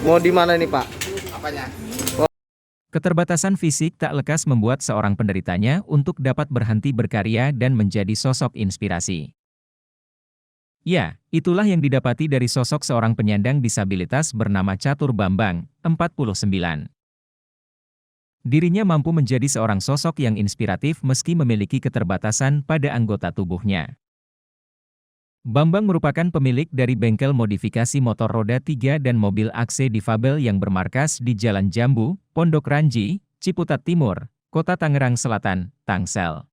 Mau di mana nih, Pak? Apanya? Keterbatasan fisik tak lekas membuat seorang penderitanya untuk dapat berhenti berkarya dan menjadi sosok inspirasi. Ya, itulah yang didapati dari sosok seorang penyandang disabilitas bernama Catur Bambang, 49. Dirinya mampu menjadi seorang sosok yang inspiratif meski memiliki keterbatasan pada anggota tubuhnya. Bambang merupakan pemilik dari bengkel modifikasi motor roda 3 dan mobil akse difabel yang bermarkas di Jalan Jambu, Pondok Ranji, Ciputat Timur, Kota Tangerang Selatan, Tangsel.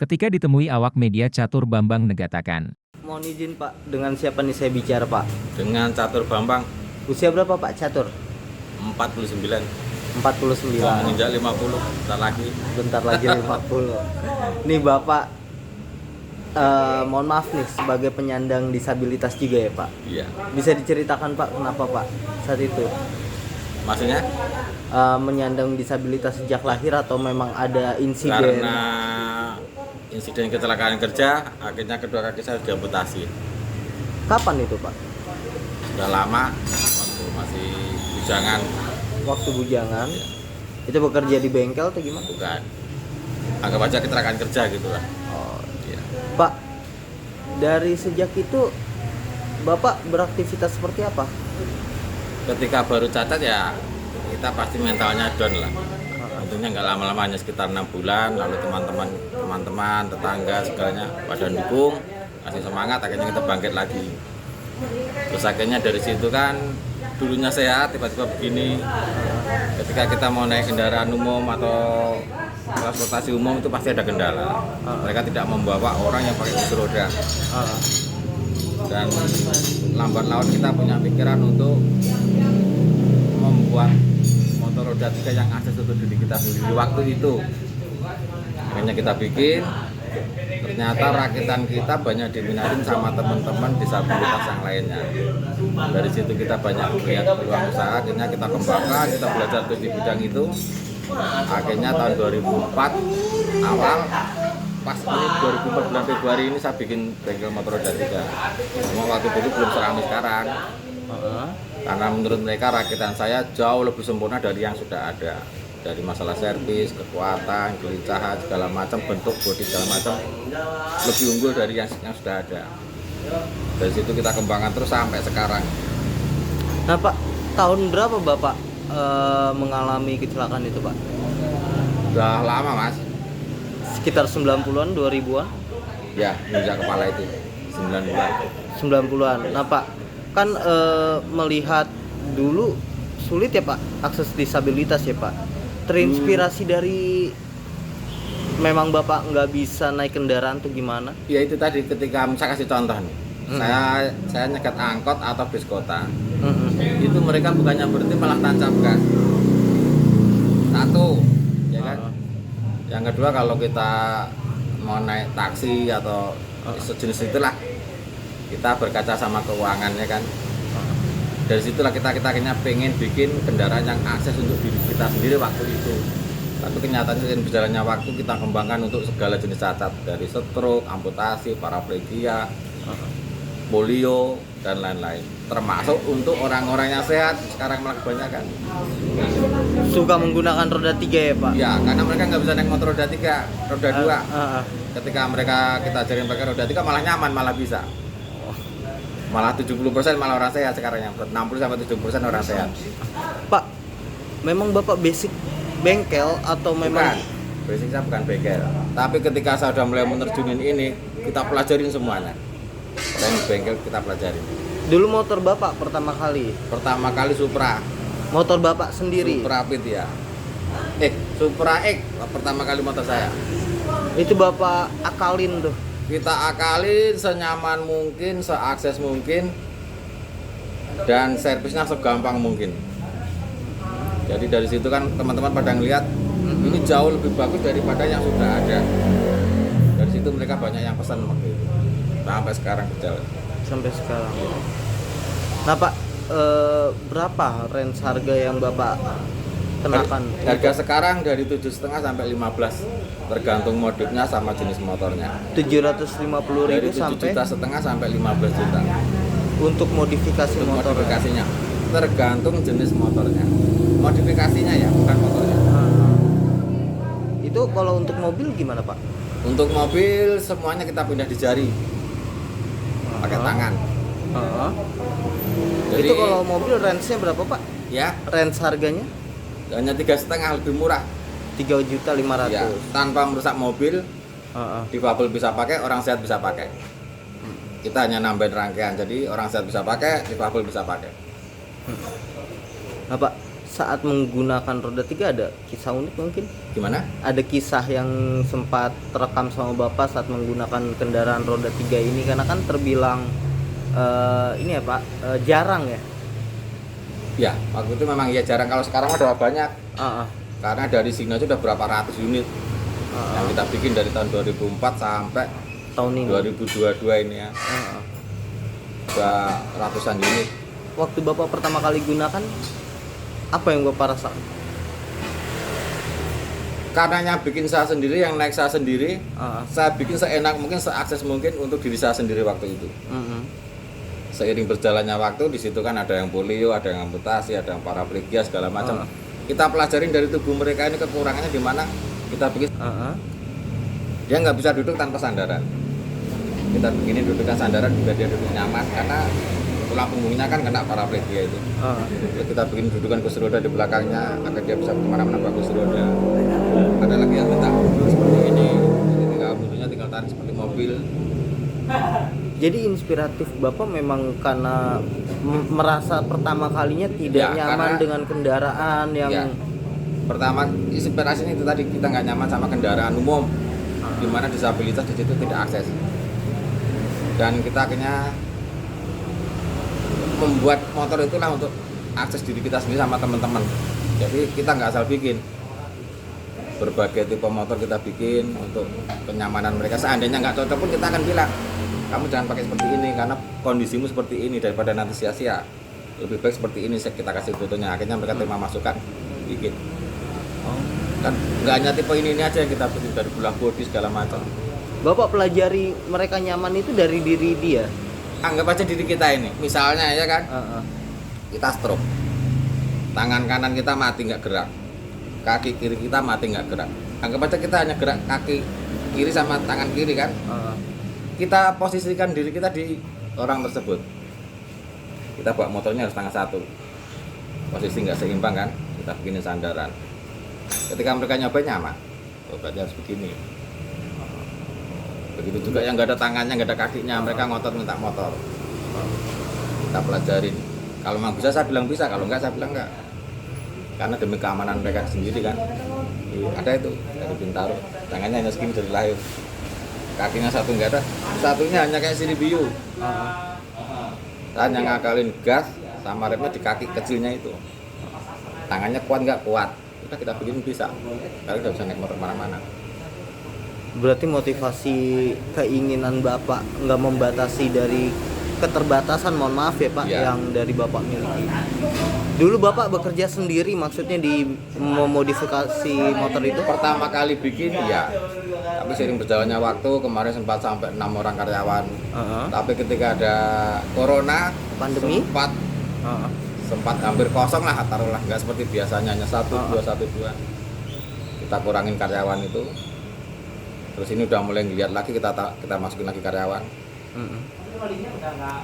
Ketika ditemui awak media, Catur Bambang mengatakan, Mohon izin, Pak, dengan siapa nih saya bicara, Pak? Dengan Catur Bambang, Usia berapa, Pak Catur? 49. 49. Menginjak 50, bentar lagi. Bentar lagi 50. Nih Bapak, mohon maaf nih, sebagai penyandang disabilitas juga ya, Pak? Iya. Bisa diceritakan, Pak, kenapa, Pak, saat itu? Maksudnya? Menyandang disabilitas sejak lahir atau memang ada insiden? Karena insiden kecelakaan kerja, akhirnya kedua kaki saya diamputasi. Kapan itu, Pak? Sudah lama, waktu masih bujangan. Waktu bujangan? Ya. Itu bekerja di bengkel atau gimana? Bukan. Anggap aja kecelakaan kerja gitu lah. Oh, Ya. Pak, dari sejak itu Bapak beraktivitas seperti apa? Ketika baru cacat ya, kita pasti mentalnya down lah. Tentunya nggak lama-lama, hanya sekitar 6 bulan, lalu teman-teman, tetangga, segalanya pada dukung, kasih semangat, akhirnya kita bangkit lagi. Terus akhirnya dari situ kan, dulunya sehat, tiba-tiba begini. Ketika kita mau naik kendaraan umum atau transportasi umum itu pasti ada kendala. Mereka tidak membawa orang yang pakai kursi roda. Dan lambat laun kita punya pikiran untuk membuat motor roda 3 yang akses untuk diri kita sendiri. Waktu itu akhirnya kita bikin, ternyata rakitan kita banyak diminatin sama teman-teman disabilitas yang lainnya. Dari situ kita banyak melihat peluang usaha, akhirnya kita kembangkan, kita belajar di bidang itu. Akhirnya tahun 2004 awal, pas ini 2004 bulan Februari ini saya bikin bengkel motor roda 3. Cuma waktu itu belum seramai sekarang. Karena menurut mereka rakitan saya jauh lebih sempurna dari yang sudah ada. Dari masalah servis, kekuatan, kelincahan, segala macam, bentuk bodi segala macam lebih unggul dari yang sudah ada. Dari situ kita kembangkan terus sampai sekarang. Nah, Pak, tahun berapa Bapak mengalami kecelakaan itu, Pak? Udah lama, Mas. Sekitar 90-an, 2000-an? Ya, menginjak kepala itu 90-an. 90-an. Nah, Pak, kan melihat dulu sulit ya, Pak, akses disabilitas ya, Pak. Terinspirasi dari memang Bapak nggak bisa naik kendaraan tuh gimana? Ya itu tadi, ketika saya kasih contoh nih. Saya nyekat angkot atau bis kota. Itu mereka bukannya berhenti malah tancap gas. Satu, ya kan? Yang kedua, kalau kita mau naik taksi atau sejenis itulah, kita berkaca sama keuangannya kan. Dari situlah kita akhirnya pengen bikin kendaraan yang akses untuk diri kita sendiri waktu itu. Tapi kenyataannya dengan berjalannya waktu kita kembangkan untuk segala jenis cacat, dari stroke, amputasi, paraplegia, polio, dan lain-lain. Termasuk untuk orang-orang yang sehat, sekarang malah kebanyakan. Suka menggunakan roda 3 ya, Pak? Ya, karena mereka nggak bisa naik motor roda 3, roda 2. Ketika kita ajarin pakai roda 3 malah nyaman, malah bisa. Malah 70% malah orang sehat sekarang, yang 60-70% orang sehat. Pak, memang Bapak basic bengkel atau memang? Bukan, basic saya bukan bengkel. Tapi ketika saya sudah mulai menerjunin ini, kita pelajarin semuanya. Dan bengkel kita pelajarin. Dulu motor Bapak pertama kali? Pertama kali Supra. Motor Bapak sendiri? Supra Pit ya. Supra X pertama kali motor saya. Itu Bapak akalin tuh? Kita akalin senyaman mungkin, seakses mungkin, dan servisnya segampang mungkin. Jadi dari situ kan teman-teman pada ngeliat ini jauh lebih bagus daripada yang sudah ada. Dari situ mereka banyak yang pesan waktu itu. Sampai sekarang berjalan. Sampai sekarang. Nah, Pak, berapa range harga yang Bapak kenakan? Harga sekarang dari 7,5 sampai 15, tergantung modifnya sama jenis motornya. 750.000 dari 7,5 sampai juta sampai 15 juta. Untuk modifikasi Untuk motor. modifikasinya tergantung jenis motornya. Modifikasinya ya, bukan motornya. Itu kalau untuk mobil gimana Pak? Untuk mobil semuanya kita pindah di jari, pakai tangan. Jadi Itu kalau mobil range-nya berapa Pak? ya Range harganya hanya 3,5 lebih murah. 3.500.000. Ya, tanpa merusak mobil, difabel bisa pakai, orang sehat bisa pakai. Kita hanya nambahin rangkaian, jadi orang sehat bisa pakai, difabel bisa pakai. Nah Pak, saat menggunakan roda 3 ada kisah unik mungkin? Gimana? Ada kisah yang sempat terekam sama Bapak saat menggunakan kendaraan roda 3 ini, karena kan terbilang ini ya Pak, jarang ya? Ya, waktu itu memang ya jarang. Kalau sekarang udah banyak. Ah, ah, Karena dari sini aja udah berapa ratus unit yang kita bikin dari tahun 2004 sampai tahun ini. 2022 ini ya. Udah ratusan unit. Waktu Bapak pertama kali gunakan, apa yang Bapak rasakan? Karena yang bikin saya sendiri, yang naik saya sendiri, saya bikin seenak mungkin, seakses mungkin untuk diri saya sendiri waktu itu. Seiring berjalannya waktu, di situ kan ada yang polio, ada yang amputasi, ada yang paraplegia segala macam. Kita pelajarin dari tubuh mereka ini kekurangannya di mana, kita bikin. Dia nggak bisa duduk tanpa sandaran. Kita begini dudukkan sandaran biar dia duduk nyaman, karena tulang punggungnya kan kena paraplegia itu. Lalu kita bikin dudukan kursi roda di belakangnya agar dia bisa kemana-mana pakai kursi roda. Ada lagi yang minta seperti ini, jadi tinggal butuhnya tinggal tarik seperti mobil. Jadi inspiratif Bapak memang karena merasa pertama kalinya tidak Ya, nyaman karena- dengan kendaraan yang Ya. Pertama inspirasinya itu tadi, kita nggak nyaman sama kendaraan umum, di mana disabilitas di situ tidak akses. Dan kita akhirnya membuat motor itulah untuk akses diri kita sendiri sama teman-teman. Jadi kita nggak asal bikin, berbagai tipe motor kita bikin untuk kenyamanan mereka. Seandainya nggak cocok pun kita akan bilang, kamu jangan pakai seperti ini karena kondisimu seperti ini, daripada nanti sia-sia. Lebih baik seperti ini, kita kasih fotonya. Akhirnya mereka terima masukan, bikin. Dan nggak hanya tipe ini aja yang kita bikin, dari belah bodi segala macam. Bapak pelajari mereka nyaman itu dari diri dia. Anggap aja diri kita ini, misalnya ya kan, kita stroke, tangan kanan kita mati nggak gerak, kaki kiri kita mati nggak gerak. Anggap aja kita hanya gerak kaki kiri sama tangan kiri kan. Kita posisikan diri kita di orang tersebut. Kita bawa motornya harus tangan satu, posisi nggak seimbang kan, kita begini sandaran. Ketika mereka nyobain nyaman, berarti harus begini. Begitu juga yang nggak ada tangannya, nggak ada kakinya, mereka ngotot minta motor. Kita pelajarin. Kalau memang bisa saya bilang bisa, kalau nggak saya bilang nggak. Karena demi keamanan mereka sendiri kan. Ada itu dari Bintaro, tangannya hanya segini dari lahir, kakinya satu nggak ada, satunya hanya kayak siribiu. Saya hanya ngakalin gas sama remnya di kaki kecilnya itu. Tangannya kuat nggak kuat, kita bikin bisa. Karena kita bisa naik motor mana-mana. Berarti motivasi keinginan Bapak nggak membatasi dari keterbatasan, mohon maaf ya Pak, Ya. yang dari Bapak miliki. Dulu Bapak bekerja sendiri, maksudnya di memodifikasi motor itu? Pertama kali bikin ya, tapi sering berjalannya waktu, kemarin sempat sampai 6 orang karyawan. Tapi ketika ada corona, Pandemi? sempat hampir kosong lah, taruhlah, nggak seperti biasanya hanya 1-2. Kita kurangin karyawan itu. Terus ini udah mulai ngeliat lagi, kita masukin lagi karyawan.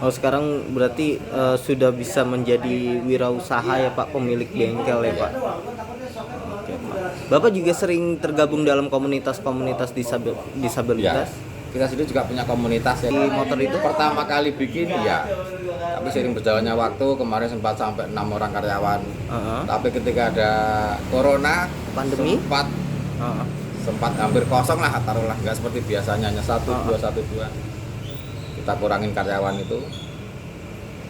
Oh sekarang berarti sudah bisa menjadi wirausaha ya Pak, pemilik bengkel ya Pak. Oke, Pak. Bapak juga sering tergabung dalam komunitas-komunitas disabilitas. Kita sendiri juga punya komunitas ya. Di motor itu? Pertama kali bikin ya, tapi sering berjalannya waktu, kemarin sempat sampai 6 orang karyawan. Tapi ketika ada corona, Pandemi? sempat hampir kosong lah, taruhlah, nggak seperti biasanya hanya 1-2. Kita kurangin karyawan itu.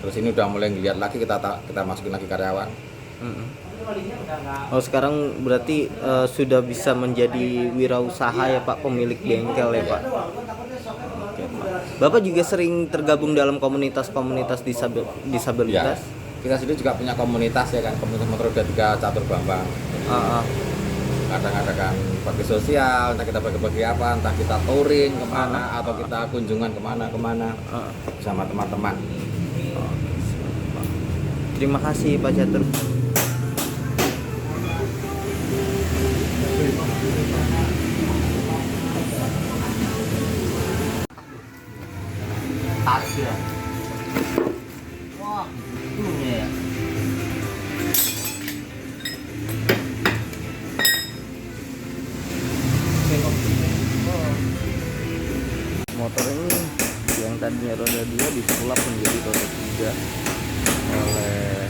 Terus ini udah mulai ngeliat lagi, kita masukin lagi karyawan. Oh sekarang berarti sudah bisa menjadi wirausaha ya Pak, pemilik bengkel ya Pak. Oke, Pak. Bapak juga sering tergabung dalam komunitas-komunitas disabilitas. Kita sendiri juga punya komunitas ya kan, komunitas motor roda 3 Catur Bambang. Kadang-kadang bagi sosial, entah kita bagi-bagi apa, entah kita touring kemana atau kita kunjungan kemana bersama teman-teman. Oke, siap, Pak. Terima kasih Pak Catur. Ada. Wah, itunya ya. Motor ini yang tadinya roda 2 disulap menjadi roda 3 oleh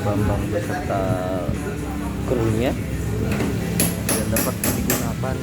Bambang beserta krunya dan dapat digunakan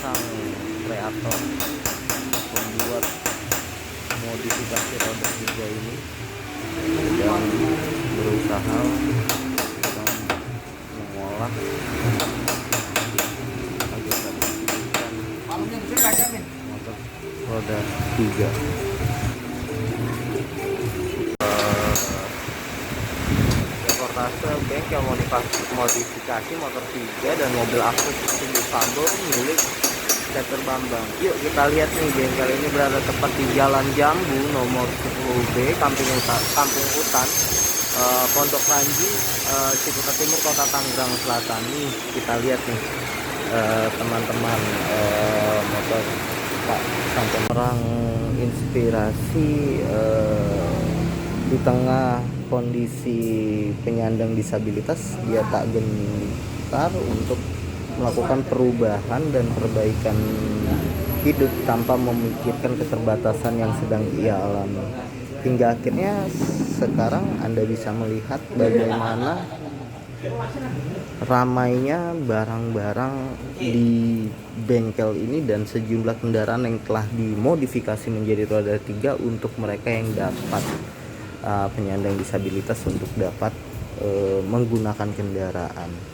sang kreator pembuat modifikasi roda 3 ini sedang berusaha mengolah motor roda 3. Reportase bengkel modifikasi motor 3 dan mobil Asus di Sambor milik Catur Bambang. Yuk kita lihat nih, bengkel ini berada tepat di Jalan Jambu nomor 10B, Kampung Hutan, Pondok Ranji, Ciputat Timur, Kota Tangerang Selatan. Nih kita lihat nih teman-teman, motor Pak sampai orang inspirasi di tengah kondisi penyandang disabilitas, dia tak gentar untuk melakukan perubahan dan perbaikan hidup tanpa memikirkan keterbatasan yang sedang ia alami. Hingga akhirnya sekarang Anda bisa melihat bagaimana ramainya barang-barang di bengkel ini dan sejumlah kendaraan yang telah dimodifikasi menjadi roda 3 untuk mereka yang dapat penyandang disabilitas untuk dapat menggunakan kendaraan.